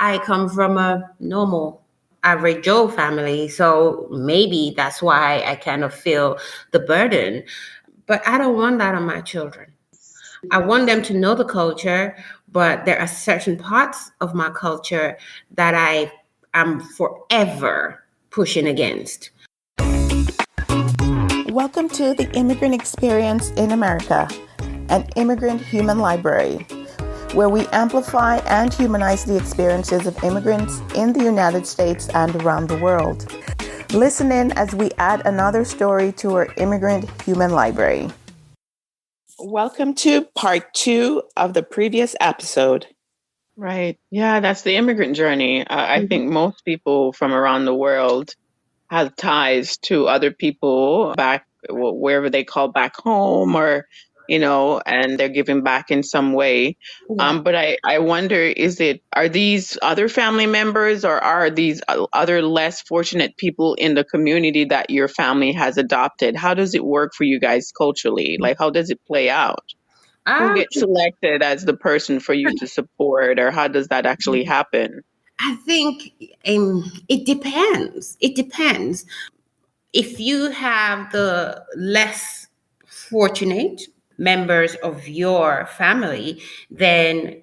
I come from a normal, average Joe family. So maybe that's why I kind of feel the burden. But I don't want that on my children. I want them to know the culture, but there are certain parts of my culture that I am forever pushing against. Welcome to the Immigrant Experience in America, an immigrant human library, where we amplify and humanize the experiences of immigrants in the United States and around the world. Listen in as we add another story to our immigrant human library. Welcome to part 2 of the previous episode. Right. Yeah, that's the immigrant journey. I think most people from around the world have ties to other people back wherever they call back home, or and they're giving back in some way. Yeah. But I wonder, are these other family members, or are these other less fortunate people in the community that your family has adopted? How does it work for you guys culturally? Like, how does it play out? Who gets selected as the person for you to support, or how does that actually happen? I think it depends. It depends. If you have the less fortunate members of your family, then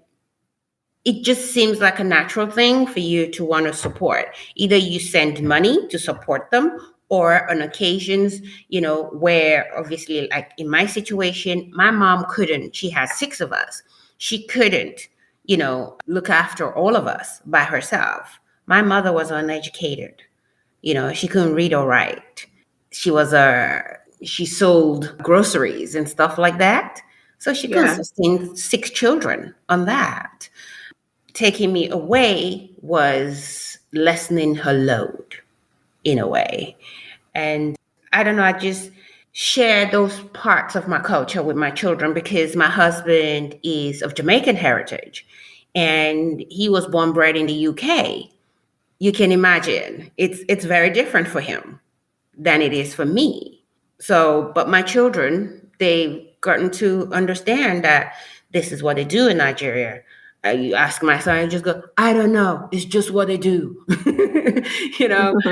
it just seems like a natural thing for you to want to support. Either you send money to support them, or on occasions, where obviously, like in my situation, my mom couldn't, she has 6 of us. She couldn't, look after all of us by herself. My mother was uneducated. She couldn't read or write. She sold groceries and stuff like that. So she couldn't sustain 6 children on that. Taking me away was lessening her load in a way. And I don't know, I just share those parts of my culture with my children because my husband is of Jamaican heritage and he was born bred in the UK. You can imagine it's very different for him than it is for me. So, but my children, they've gotten to understand that this is what they do in Nigeria. You ask my son, I just go, I don't know. It's just what they do.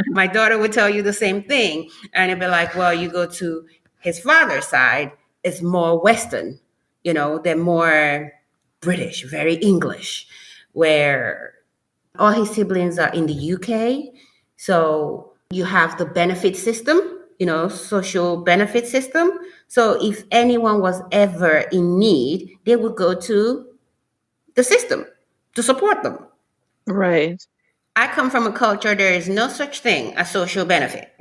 My daughter would tell you the same thing. And it'd be like, well, you go to his father's side, it's more Western. They're more British, very English, where all his siblings are in the UK. So you have the benefit system, social benefit system. So if anyone was ever in need, they would go to the system to support them. Right. I come from a culture, there is no such thing as social benefit.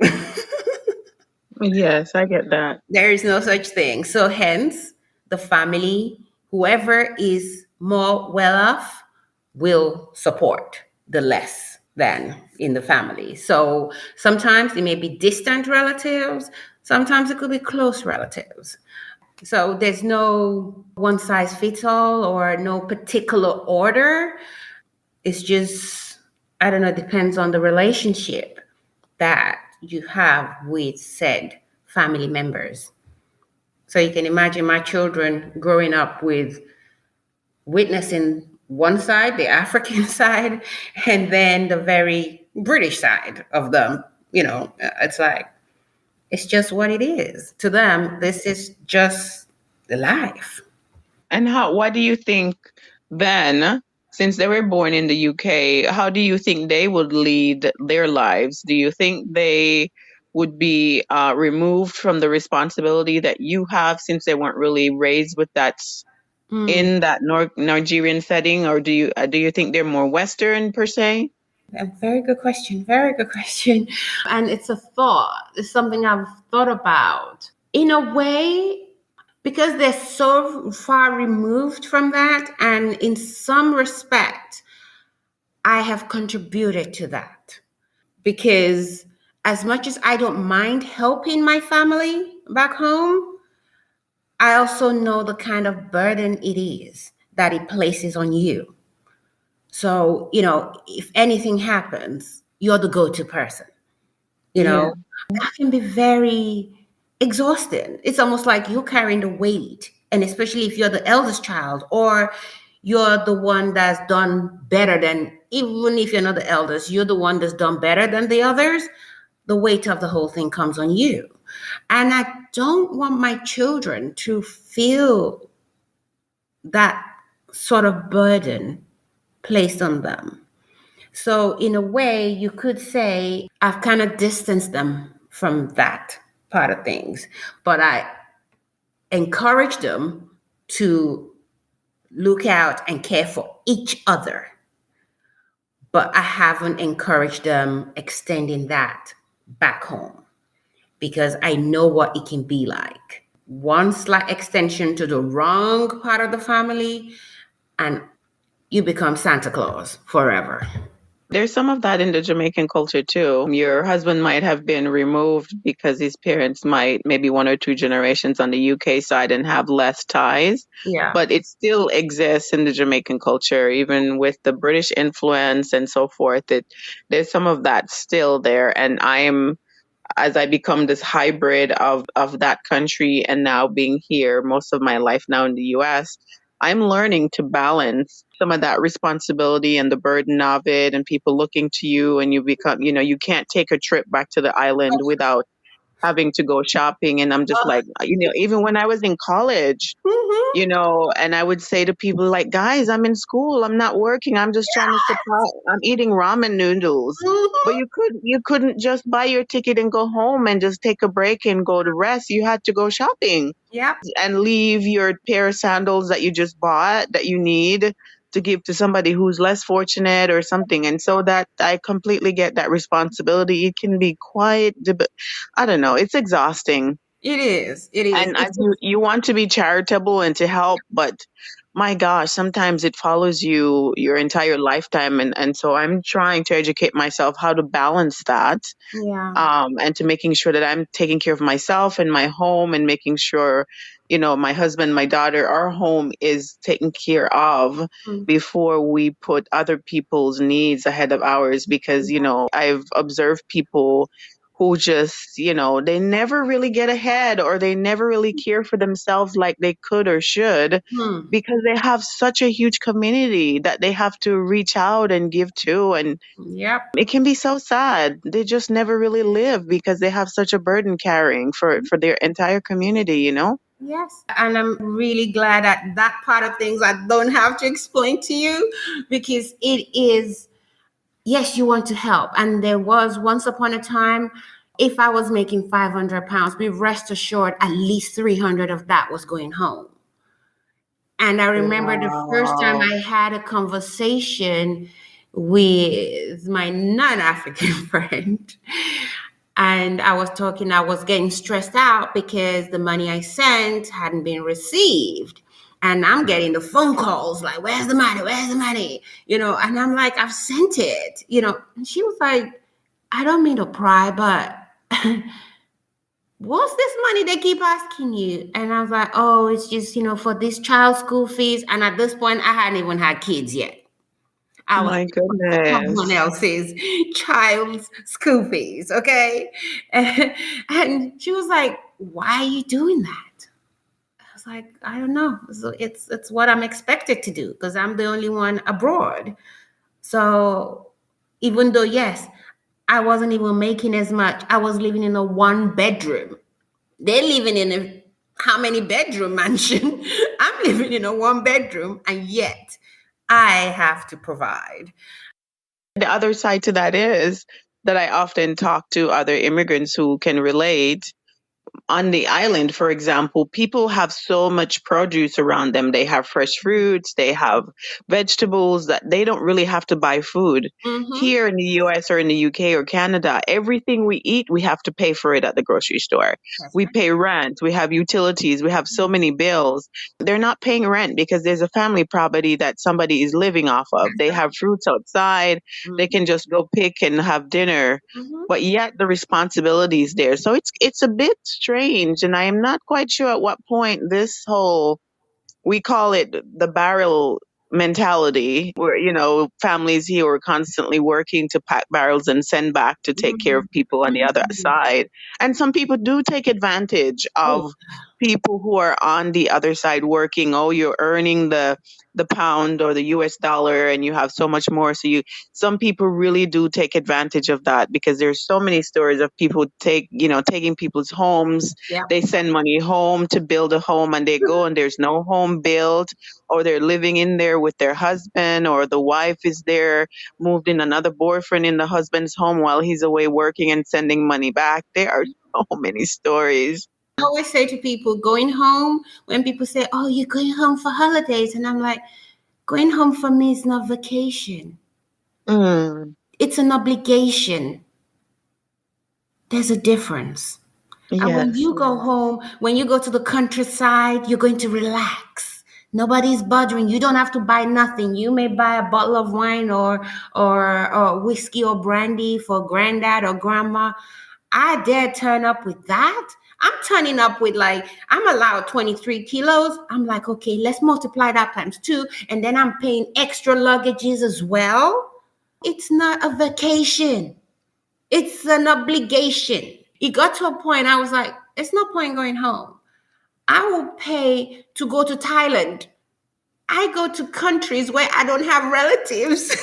Yes, I get that. There is no such thing. So hence, the family, whoever is more well off, will support the less than in the family. So sometimes it may be distant relatives, sometimes it could be close relatives. So there's no one size fits all or no particular order. It's just, I don't know, depends on the relationship that you have with said family members. So you can imagine my children growing up with witnessing one side, the African side, and then the very British side of them. It's like, it's just what it is. To them, this is just the life. And why do you think then, since they were born in the UK, how do you think they would lead their lives? Do you think they would be removed from the responsibility that you have, since they weren't really raised with that in that Nigerian setting, or do you think they're more Western per se? A very good question. Very good question. And it's a thought. It's something I've thought about. In a way, because they're so far removed from that, and in some respect, I have contributed to that. Because as much as I don't mind helping my family back home, I also know the kind of burden it is that it places on you. So, if anything happens, you're the go-to person. That can be very exhausting. It's almost like you're carrying the weight. And especially if you're the eldest child or you're the one that's done better than, even if you're not the eldest, you're the one that's done better than the others, the weight of the whole thing comes on you. And I don't want my children to feel that sort of burden placed on them. So, in a way, you could say I've kind of distanced them from that part of things, but I encourage them to look out and care for each other. But I haven't encouraged them extending that back home because I know what it can be like. One slight extension to the wrong part of the family, and you become Santa Claus forever. There's some of that in the Jamaican culture too. Your husband might have been removed because his parents might maybe one or two generations on the UK side and have less ties, Yeah. but it still exists in the Jamaican culture, even with the British influence and so forth. There's some of that still there, and as I become this hybrid of that country and now being here most of my life now in the US, I'm learning to balance some of that responsibility and the burden of it and people looking to you, and you become, you can't take a trip back to the island without having to go shopping. And I'm just like, even when I was in college, Mm-hmm. and I would say to people like, guys, I'm in school, I'm not working, I'm just trying to support, I'm eating ramen noodles. But Mm-hmm. you couldn't just buy your ticket and go home and just take a break and go to rest. You had to go shopping Yep. and leave your pair of sandals that you just bought that you need to give to somebody who's less fortunate or something. And so that I completely get that responsibility. It can be quite, I don't know, it's exhausting. It is. It is. And as It's you want to be charitable and to help, but my gosh, sometimes it follows you your entire lifetime. And so I'm trying to educate myself how to balance that, yeah. and to making sure that I'm taking care of myself and my home, and making sure, my husband, my daughter, our home is taken care of Mm. before we put other people's needs ahead of ours. Because, I've observed people who just, they never really get ahead, or they never really care for themselves like they could or should, Hmm. because they have such a huge community that they have to reach out and give to. And Yep. it can be so sad. They just never really live because they have such a burden carrying for their entire community. Yes. And I'm really glad that that part of things I don't have to explain to you because it is, yes, you want to help. And there was once upon a time, if I was making £500, be rest assured at least 300 of that was going home. And I remember the first time Wow. I had a conversation with my non African friend. And I was getting stressed out because the money I sent hadn't been received. And I'm getting the phone calls like, where's the money? Where's the money? And I'm like, I've sent it. And she was like, I don't mean to pry, but what's this money they keep asking you? And I was like, oh, it's just, for this child's school fees. And at this point, I hadn't even had kids yet. I was My someone goodness. else's child's school fees, okay? And she was like, why are you doing that? I was like, I don't know. So it's what I'm expected to do because I'm the only one abroad. So even though, yes, I wasn't even making as much, I was living in a one bedroom. They're living in a how many bedroom mansion? I'm living in a one bedroom, and yet I have to provide. The other side to that is that I often talk to other immigrants who can relate. On the island, for example, people have so much produce around them. They have fresh fruits, they have vegetables, that they don't really have to buy food. Mm-hmm. Here in the US or in the UK or Canada, everything we eat, we have to pay for it at the grocery store. That's We right. pay rent, we have utilities, we have so many bills. They're not paying rent because there's a family property that somebody is living off of. That's They right. have fruits outside, they Mm-hmm. can just go pick and have dinner, Mm-hmm. but yet the responsibility is there. So it's a bit strange, and I am not quite sure at what point this whole, we call it the barrel mentality, where families here are constantly working to pack barrels and send back to take care of people on the other Mm-hmm. side. And some people do take advantage Oh, of people who are on the other side working. Oh, you're earning the pound or the US dollar and you have so much more. So you some people really do take advantage of that because there's so many stories of people taking people's homes. Yeah. They send money home to build a home and they go and there's no home built, or they're living in there with their husband, or the wife is there, moved in another boyfriend in the husband's home while he's away working and sending money back. There are so many stories. I always say to people going home, when people say, "Oh, you're going home for holidays," and I'm like, going home for me is not vacation. Mm, It's an obligation. There's a difference. And when yes. you go home, when you go to the countryside, you're going to relax. Nobody's bothering. You don't have to buy nothing. You may buy a bottle of wine or whiskey or brandy for granddad or grandma. I dare turn up with that. I'm turning up with, like, I'm allowed 23 kilos. I'm like, okay, let's multiply that times two. And then I'm paying extra luggages as well. It's not a vacation. It's an obligation. It got to a point I was like, it's no point going home. I will pay to go to Thailand. I go to countries where I don't have relatives.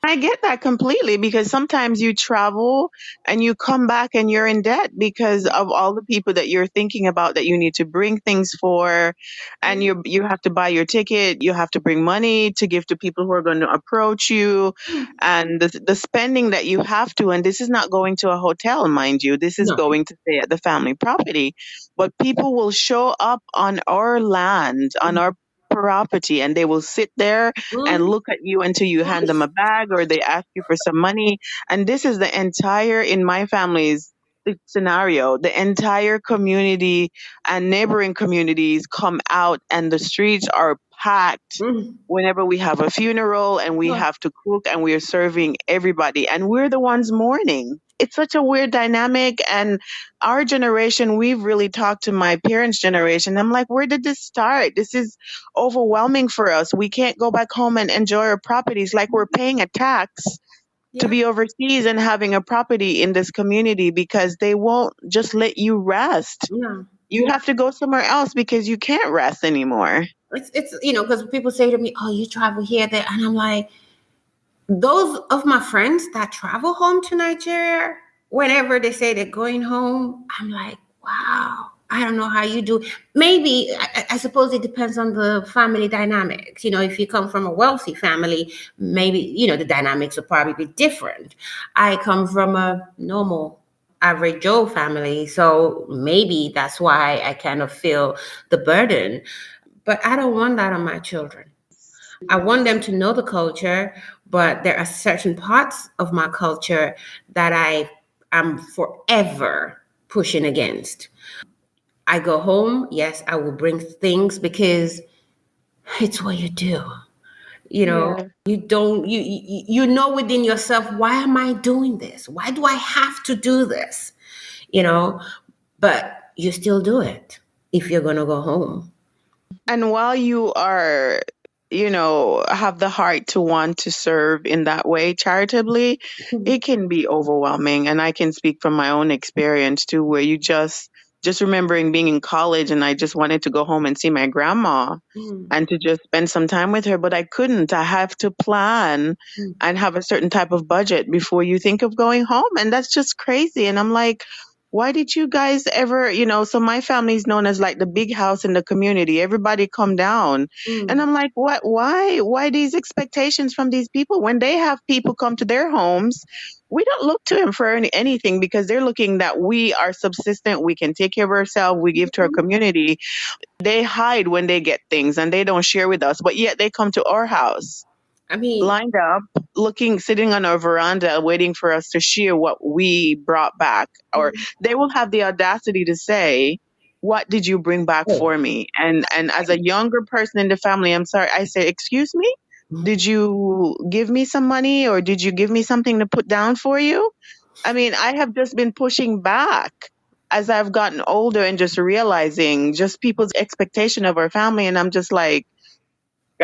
I get that completely because sometimes you travel and you come back and you're in debt because of all the people that you're thinking about that you need to bring things for, and you have to buy your ticket, you have to bring money to give to people who are going to approach you, and the spending that you have to, and this is not going to a hotel, mind you, this is No. going to stay at the family property, but people will show up on our land, on our property, and they will sit there and Mm, look at you until you hand them a bag or they ask you for some money. And this is the entire, in my family's scenario, the entire community and neighboring communities come out and the streets are packed mm, whenever we have a funeral and we no, have to cook and we are serving everybody and we're the ones mourning. It's such a weird dynamic. And our generation, we've really talked to my parents' generation. I'm like, where did this start? This is overwhelming for us. We can't go back home and enjoy our properties like we're paying a tax to yeah, be overseas and having a property in this community because they won't just let you rest. yeah. You have to go somewhere else because you can't rest anymore. It's because people say to me, "Oh, you travel here, there," and I'm like, those of my friends that travel home to Nigeria, whenever they say they're going home, I'm like, wow, I don't know how you do. Maybe, I suppose it depends on the family dynamics. If you come from a wealthy family, maybe, the dynamics will probably be different. I come from a normal, average Joe family. So maybe that's why I kind of feel the burden. But I don't want that on my children. I want them to know the culture, but there are certain parts of my culture that I am forever pushing against. I go home, yes, I will bring things because it's what you do. Yeah. You don't you know within yourself, why am I doing this? Why do I have to do this? You know, but you still do it if you're going to go home. And while you are, have the heart to want to serve in that way charitably, it can be overwhelming. And I can speak from my own experience too, where you just remembering being in college and I just wanted to go home and see my grandma Mm, and to just spend some time with her, but I couldn't. I have to plan mm, and have a certain type of budget before you think of going home. And that's just crazy. And I'm like, why did you guys ever, so my family is known as like the big house in the community. Everybody come down. And mm, I'm like, what, why these expectations from these people when they have people come to their homes? We don't look to them for anything because they're looking that we are subsistent. We can take care of ourselves. We give to our community. They hide when they get things and they don't share with us, but yet they come to our house I mean, lined up, looking, sitting on our veranda, waiting for us to share what we brought back. Or mm, they will have the audacity to say, "What did you bring back oh, for me?" And as a younger person in the family, I'm sorry, I say, "Excuse me, mm, did you give me some money or did you give me something to put down for you?" I mean, I have just been pushing back as I've gotten older and just realizing just people's expectation of our family. And I'm just like,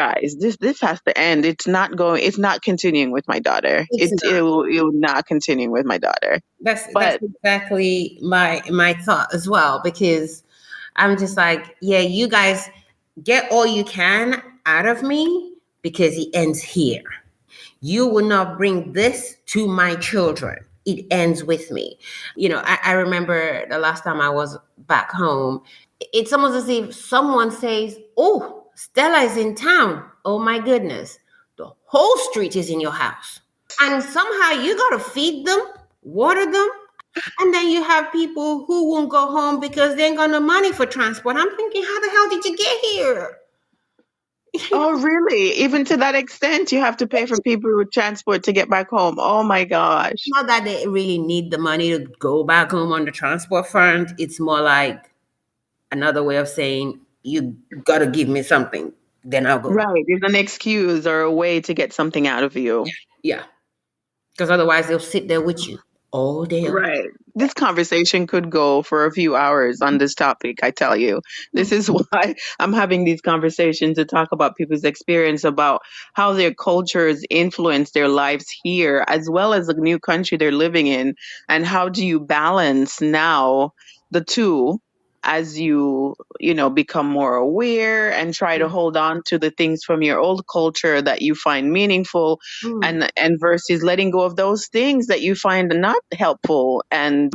guys, this has to end. It's not continuing with my daughter. It's It will not continuing with my daughter. that's But exactly my thought as well, because I'm just like, yeah, you guys get all you can out of me because it ends here. You will not bring this to my children. It ends with me. I remember the last time I was back home, it's almost as if someone says, "Oh, Stella is in town. Oh my goodness. The whole street is in your house." And somehow you got to feed them, water them. And then you have people who won't go home because they ain't got no money for transport. I'm thinking, how the hell did you get here? oh, really? Even to that extent, you have to pay for people with transport to get back home. Oh my gosh. Not that they really need the money to go back home on the transport front. It's more like another way of saying, you got to give me something, then I'll go. Right. There's an excuse or a way to get something out of you. Yeah. Because otherwise they'll sit there with you all day long. Right. This conversation could go for a few hours on this topic, I tell you. This is why I'm having these conversations to talk about people's experience about how their cultures influence their lives here, as well as the new country they're living in. And how do you balance now the two as you become more aware and try to hold on to the things from your old culture that you find meaningful, Mm. and versus letting go of those things that you find not helpful, and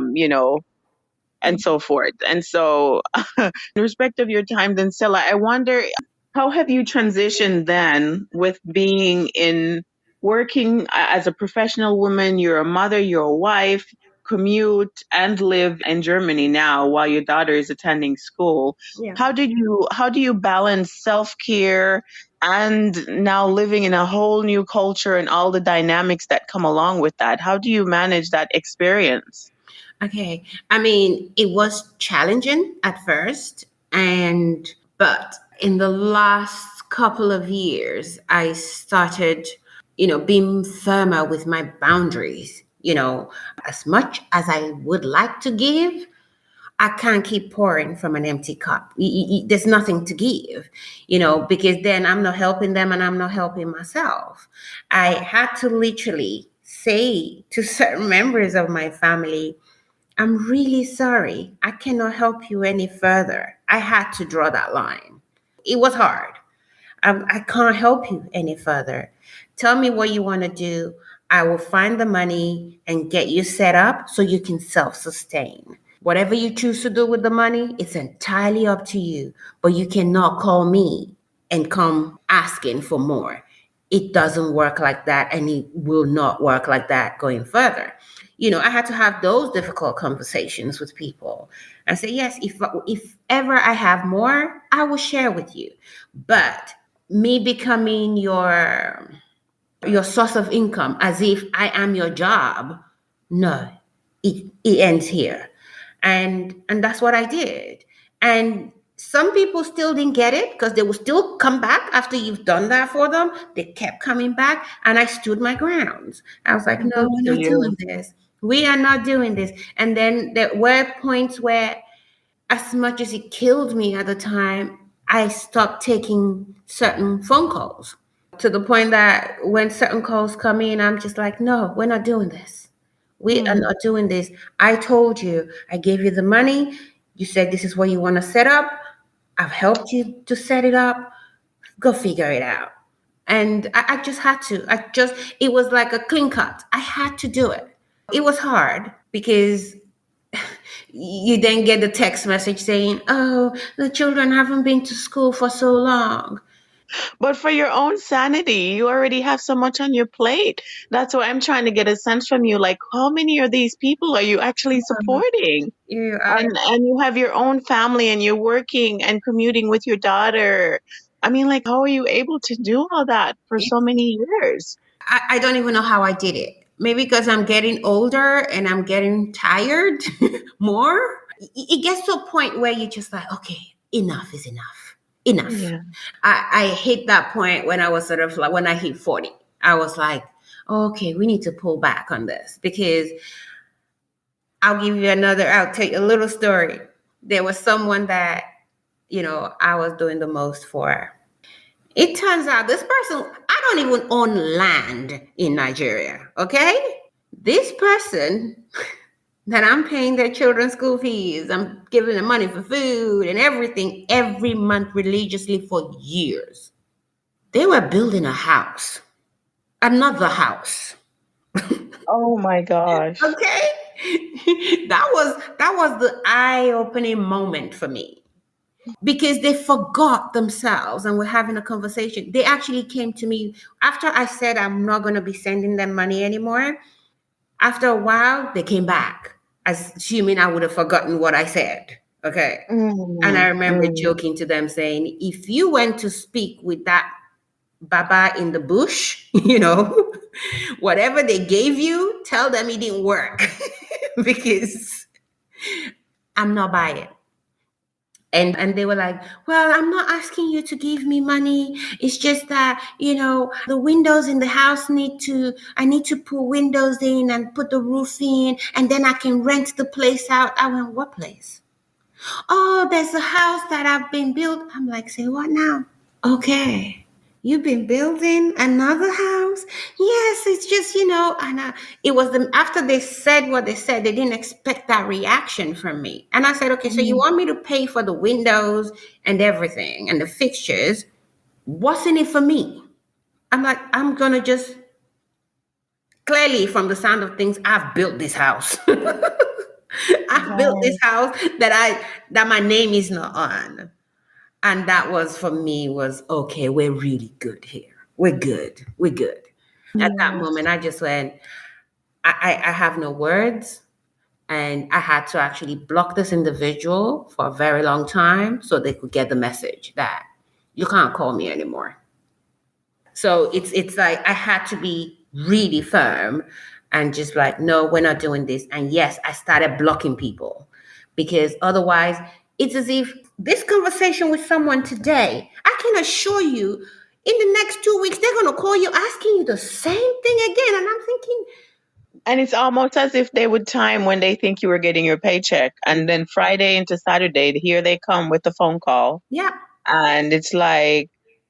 so forth. And so in respect of your time then, Stella, I wonder, how have you transitioned then with being in working as a professional woman? You're a mother, you're a wife, commute and live in Germany now while your daughter is attending school. Yeah. How do you balance self-care and now living in a whole new culture and all the dynamics that come along with that? How do you manage that experience? Okay. I mean, it was challenging at first, but in the last couple of years, I started, being firmer with my boundaries. As much as I would like to give, I can't keep pouring from an empty cup. There's nothing to give, because then I'm not helping them and I'm not helping myself. I had to literally say to certain members of my family, I'm really sorry. I cannot help you any further. I had to draw that line. It was hard. I can't help you any further. Tell me what you want to do. I will find the money and get you set up so you can self sustain. Whatever you choose to do with the money, it's entirely up to you. But you cannot call me and come asking for more. It doesn't work like that, and it will not work like that going further. I had to have those difficult conversations with people and say, yes, if ever I have more, I will share with you. But me becoming your source of income as if I am your job, no, it ends here. And that's what I did. And some people still didn't get it because they will still come back after you've done that for them. They kept coming back, and I stood my grounds. I was like, no, Good we're for not you. doing this. We are not doing this. And then there were points where, as much as it killed me at the time, I stopped taking certain phone calls, to the point that when certain calls come in, I'm just like, no, we're not doing this. We are Hmm. not doing this. I told you, I gave you the money. You said this is what you want to set up. I've helped you to set it up. Go figure it out. And I just had to. It was like a clean cut. I had to do it. It was hard because you then get the text message saying, oh, the children haven't been to school for so long. But for your own sanity, you already have so much on your plate. That's why I'm trying to get a sense from you. Like, how many of these people are you actually supporting? You, And you have your own family and you're working and commuting with your daughter. I mean, like, how are you able to do all that for so many years? I don't even know how I did it. Maybe because I'm getting older and I'm getting tired more. It gets to a point where you're just like, okay, enough is enough. Enough. Yeah. I hit that point when I was sort of like, when I hit 40, I was like, okay, we need to pull back on this, because I'll tell you a little story. There was someone that, I was doing the most for. It turns out this person, I don't even own land in Nigeria, okay? This person that I'm paying their children's school fees, I'm giving them money for food and everything every month religiously for years. They were building a house, another house. Oh my gosh. Okay? That was the eye-opening moment for me. Because they forgot themselves and were having a conversation. They actually came to me after I said I'm not going to be sending them money anymore. After a while, they came back, assuming I would have forgotten what I said. Okay. And I Mm, remember mm. joking to them saying, if you went to speak with that Baba in the bush, whatever they gave you, tell them it didn't work because I'm not buying. And they were like, well, I'm not asking you to give me money. It's just that, the windows in the house I need to put windows in and put the roof in, and then I can rent the place out. I went, what place? Oh, there's a house that I've been built. I'm like, say what now? Okay. You've been building another house? Yes, it's just, and it was after they said what they said, they didn't expect that reaction from me. And I said, okay, so you Mm. want me to pay for the windows and everything and the fixtures? What's in it for me? I'm like, I'm going to just, clearly from the sound of things, I've built this house. I've built this Right. house that my name is not on. And that was for me was okay, we're really good here. We're good. We're good. At that Yes. moment, I just went, I have no words. And I had to actually block this individual for a very long time so they could get the message that you can't call me anymore. So it's like I had to be really firm and just like, no, we're not doing this. And yes, I started blocking people because otherwise it's as if this conversation with someone today, I can assure you in the next 2 weeks, they're going to call you asking you the same thing again. And I'm thinking, And it's almost as if they would time when they think you were getting your paycheck. And then Friday into Saturday, here they come with the phone call. yeah, And it's like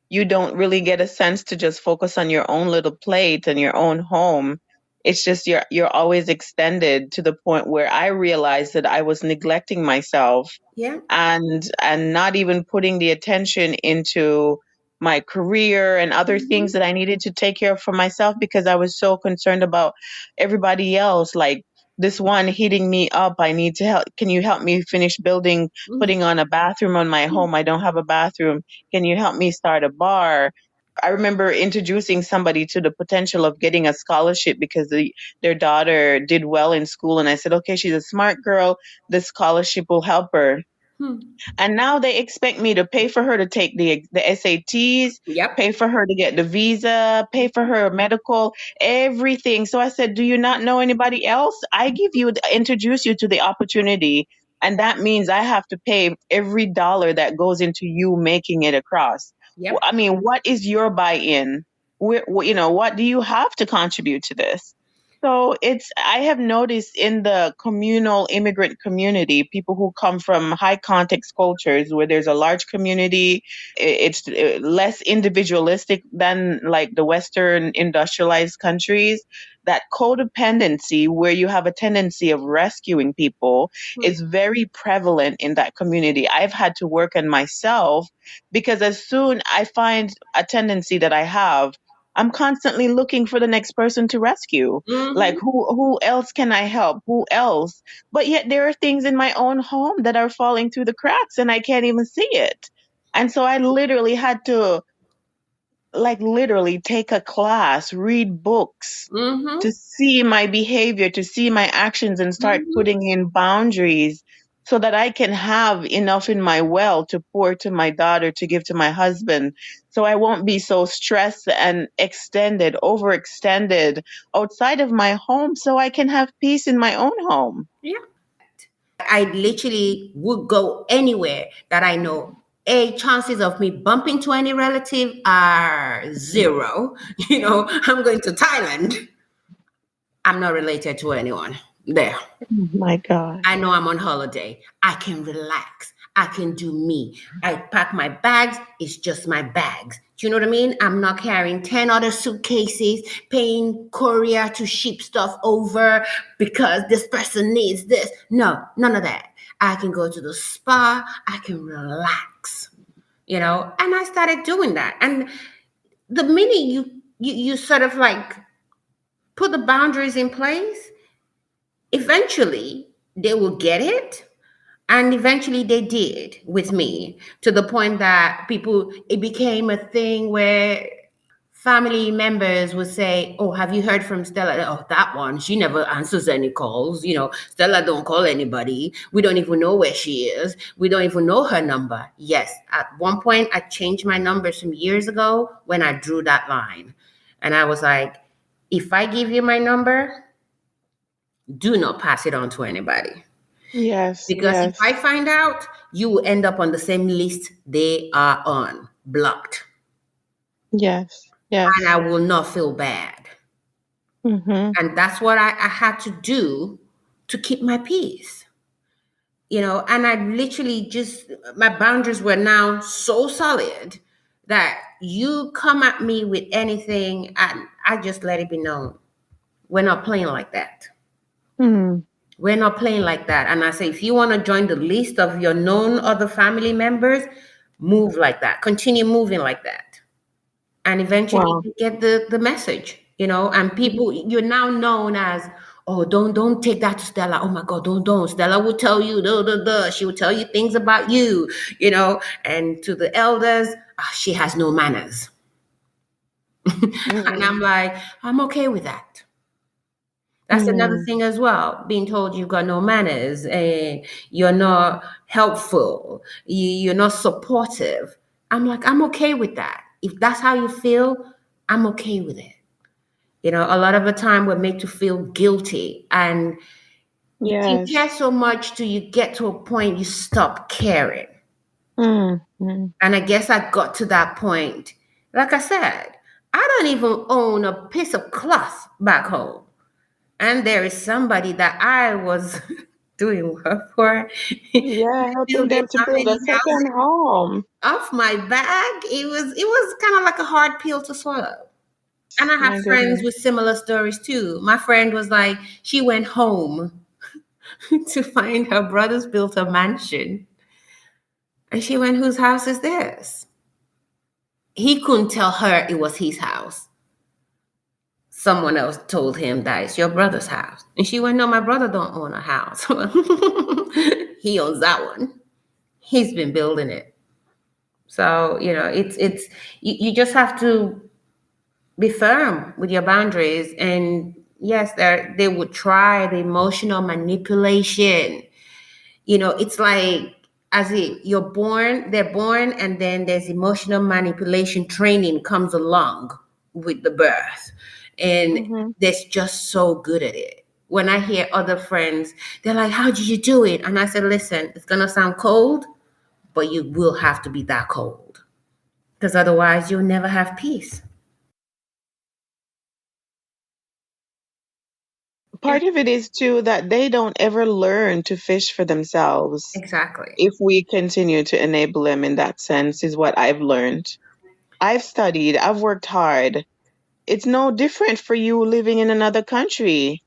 you don't really get a sense to just focus on your own little plate and your own home. It's just you're always extended to the point where I realized that I was neglecting myself yeah, and not even putting the attention into my career and other hmm, things that I needed to take care of for myself because I was so concerned about everybody else. Like this one hitting me up, I need to help. Can you help me finish building, putting on a bathroom on my home? I don't have a bathroom. Can you help me start a bar? I remember introducing somebody to the potential of getting a scholarship because their daughter did well in school. And I said, okay, she's a smart girl. This scholarship will help her. hmm, And now they expect me to pay for her to take the SATs, yep, pay for her to get the visa, pay for her medical, everything. So I said, "Do you not know anybody else? I give you introduce you to the opportunity, and that means I have to pay every dollar that goes into you making it across." yep, I mean, what is your buy-in? What do you have to contribute to this? So I have noticed in the communal immigrant community, people who come from high context cultures where there's a large community, it's less individualistic than like the Western industrialized countries. That codependency, where you have a tendency of rescuing people, hmm, is very prevalent in that community. I've had to work on myself because as soon I find a tendency that I have, I'm constantly looking for the next person to rescue. Like hmm, who else can I help? Who else? But yet there are things in my own home that are falling through the cracks and I can't even see it. And so I literally had to like literally take a class, read books hmm, to see my behavior, to see my actions and start hmm, putting in boundaries so that I can have enough in my well to pour to my daughter, to give to my husband. So I won't be so stressed and overextended outside of my home so I can have peace in my own home. yeah. I literally would go anywhere that I know chances of me bumping to any relative are zero. I'm going to Thailand. I'm not related to anyone there. Oh my I gosh. know I'm on holiday. I can relax. I can do me. I pack my bags, it's just my bags. Do you know what I mean? I'm not carrying 10 other suitcases, paying courier to ship stuff over because this person needs this. No, none of that. I can go to the spa, I can relax, and I started doing that. And the minute you sort of like put the boundaries in place, eventually they will get it. And eventually they did with me, to the point that it became a thing where family members would say, "Oh, have you heard from Stella? Oh, that one, she never answers any calls. Stella don't call anybody. We don't even know where she is. We don't even know her number." Yes, at one point I changed my number some years ago when I drew that line. And I was like, if I give you my number, do not pass it on to anybody. Yes, Because if yes, I find out, you will end up on the same list they are on, blocked. yes, And I yes. will not feel bad. Mm-hmm. And that's what I had to do to keep my peace. And I literally my boundaries were now so solid that you come at me with anything, and I just let it be known. We're not playing like that. Mm. We're not playing like that. And I say, if you want to join the list of your known other family members, move like that. Continue moving like that. And eventually Wow. you get the message, and people, you're now known as, oh, don't take that to Stella. Oh my God, don't. Stella will tell you, she will tell you things about you, and to the elders, she has no manners. And I'm Mm. like, I'm okay with that. That's another Mm. thing as well. Being told you've got no manners and you're not helpful, you're not supportive. I'm like, I'm okay with that. If that's how you feel, I'm okay with it. A lot of the time we're made to feel guilty, and you can care Yes. so much till you get to a point you stop caring. Mm. Mm. And I guess I got to that point. Like I said, I don't even own a piece of cloth back home. And there is somebody that I was doing work for, Yeah, helping building them to how build a many houses second home. off my back. It was kind of like a hard pill to swallow. And I have My friends goodness. with similar stories too. My friend was like, she went home to find her brothers built a mansion. And she went, whose house is this? He couldn't tell her it was his house. Someone else told him that it's your brother's house. And she went, no, my brother don't own a house. He owns that one. He's been building it. So, it's you just have to be firm with your boundaries. And yes, they would try the emotional manipulation. It's like, they're born, and then there's emotional manipulation training comes along with the birth. And Mm-hmm. they're just so good at it. When I hear other friends, they're like, how did you do it? And I said, listen, it's gonna sound cold, but you will have to be that cold. Because otherwise you'll never have peace. Yeah, Part of it is too that they don't ever learn to fish for themselves. exactly. If we continue to enable them in that sense, is what I've learned. I've studied, I've worked hard. It's no different for you living in another country,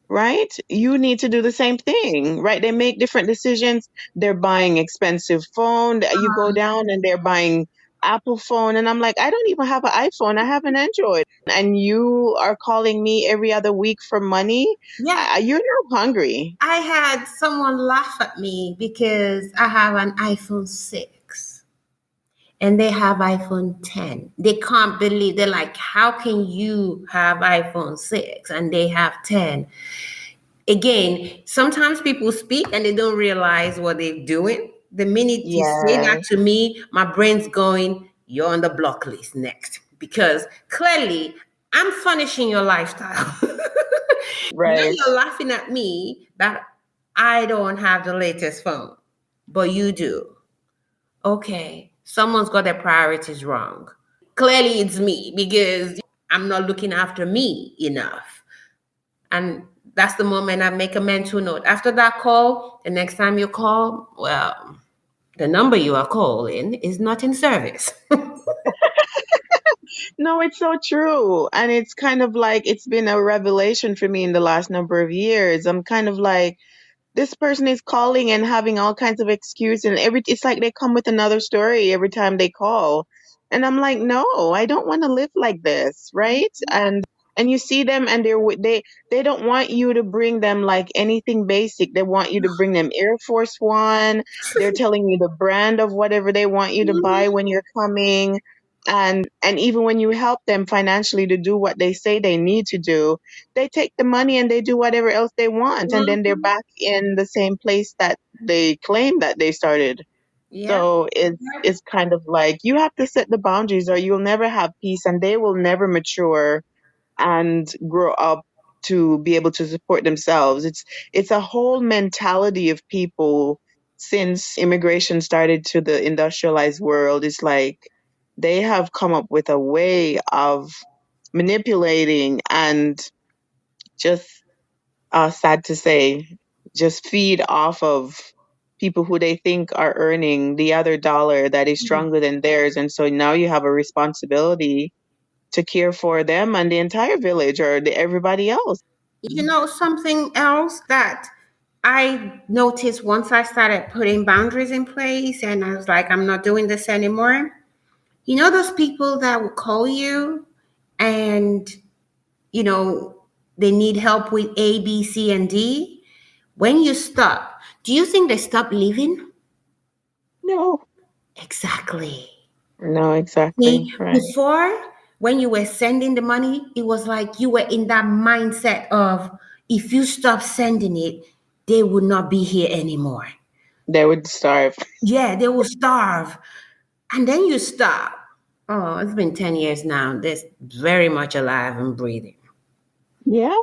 right? You need to do the same thing, right? They make different decisions. They're buying expensive phone. You go down and they're buying Apple phone. And I'm like, I don't even have an iPhone. I have an Android. And you are calling me every other week for money. Yeah. You're not hungry. I had someone laugh at me because I have an iPhone 6 and they have iPhone 10. They can't believe, they're like, how can you have iPhone 6 and they have 10? Again, sometimes people speak and they don't realize what they're doing. The minute you say that Yes, to me, my brain's going, you're on the block list next. Because clearly I'm furnishing your lifestyle. Now right. you're laughing at me that I don't have the latest phone, but you do. Okay, someone's got their priorities wrong. Clearly, it's me because I'm not looking after me enough. And that's the moment I make a mental note. After that call, the next time you call, well, The number you are calling is not in service. No, it's so true. And it's kind of like it's been a revelation for me in the last number of years. I'm kind of like, this person is calling and having all kinds of excuses, and it's like they come with another story every time they call. And I'm like, no, I don't want to live like this, right? And you see them, and they don't want you to bring them like anything basic. They want you to bring them Air Force One. They're telling you the brand of whatever they want you to buy when you're coming. And even when you help them financially to do what they say they need to do, they take the money and they do whatever else they want, and then they're Mhm. back in the same place that they claim that they started. Yeah. So it's kind of like you have to set the boundaries or you'll never have peace, and they will never mature and grow up to be able to support themselves. It's a whole mentality of people since immigration started to the industrialized world. It's like they have come up with a way of manipulating and just sad to say, just feed off of people who they think are earning the other dollar that is stronger than theirs. And so now you have a responsibility to care for them and the entire village or everybody else. You know, something else that I noticed once I started putting boundaries in place and I was like, I'm not doing this anymore. You know, those people that will call you and, you know, they need help with A, B, C, and D. When you stop, do you think they stop living? No, Exactly. no, exactly. See, Right. before, when you were sending the money, it was like you were in that mindset of if you stop sending it, they would not be here anymore. They would starve. Yeah, they will starve. And then you stop. Oh, it's been 10 years now. They're very much alive and breathing. Yeah.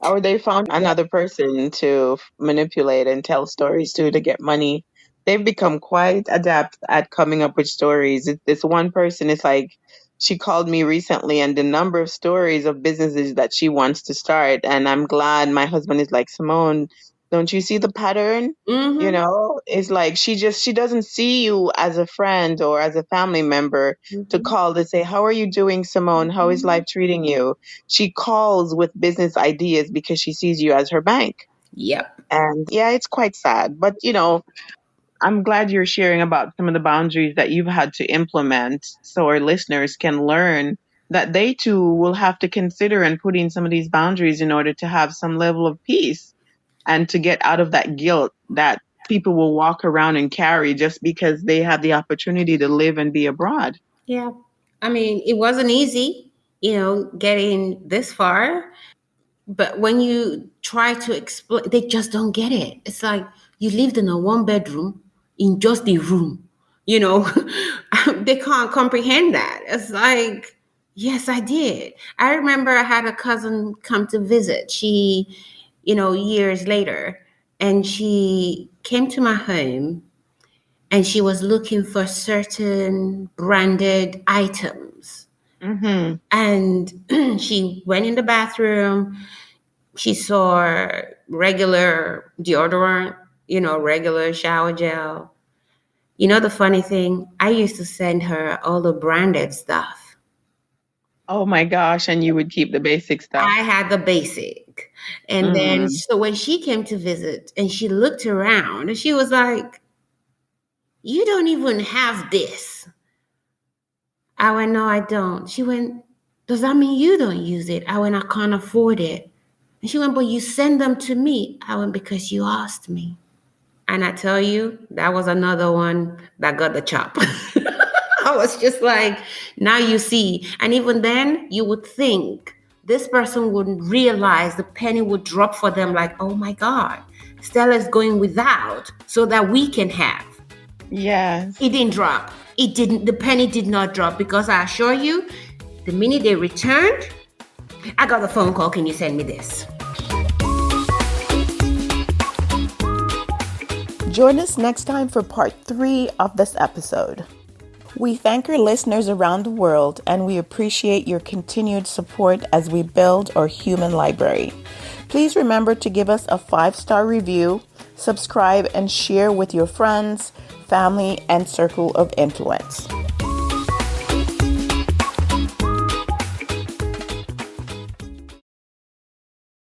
Or they found another person to manipulate and tell stories to get money. They've become quite adept at coming up with stories. This one person is like, she called me recently, and the number of stories of businesses that she wants to start. And I'm glad my husband is like, Simone, don't you see the pattern? You Mm-hmm. know, it's like she doesn't see you as a friend or as a family member to Mm-hmm. call to say, how are you doing, Simone? How is life treating you? She calls with business ideas because she sees you as her bank. Yep. And yeah, it's quite sad. But, I'm glad you're sharing about some of the boundaries that you've had to implement so our listeners can learn that they too will have to consider and put in some of these boundaries in order to have some level of peace and to get out of that guilt that people will walk around and carry just because they had the opportunity to live and be abroad. Yeah. I mean, it wasn't easy, getting this far. But when you try to explain, they just don't get it. It's like you lived in a one bedroom in just the room, you know. They can't comprehend that. It's like, yes, I did. I remember I had a cousin come to visit. She, years later, and she came to my home and she was looking for certain branded items. Hmm. And she went in the bathroom. She saw regular deodorant, regular shower gel. You know, the funny thing, I used to send her all the branded stuff. Oh my gosh. And you would keep the basic stuff. I had the basic. And then, Mm. so when she came to visit and she looked around and she was like, you don't even have this. I went, no, I don't. She went, does that mean you don't use it? I went, I can't afford it. And she went, but you send them to me. I went, because you asked me. And I tell you, that was another one that got the chop. I was just like, now you see. And even then, you would think this person would realize the penny would drop for them, like, oh my God, Stella's going without so that we can have. Yes. It didn't drop. It didn't, the penny did not drop because I assure you, the minute they returned, I got a phone call. Can you send me this? Join us next time for part 3 of this episode. We thank our listeners around the world and we appreciate your continued support as we build our human library. Please remember to give us a 5-star review, subscribe, and share with your friends, family, and circle of influence.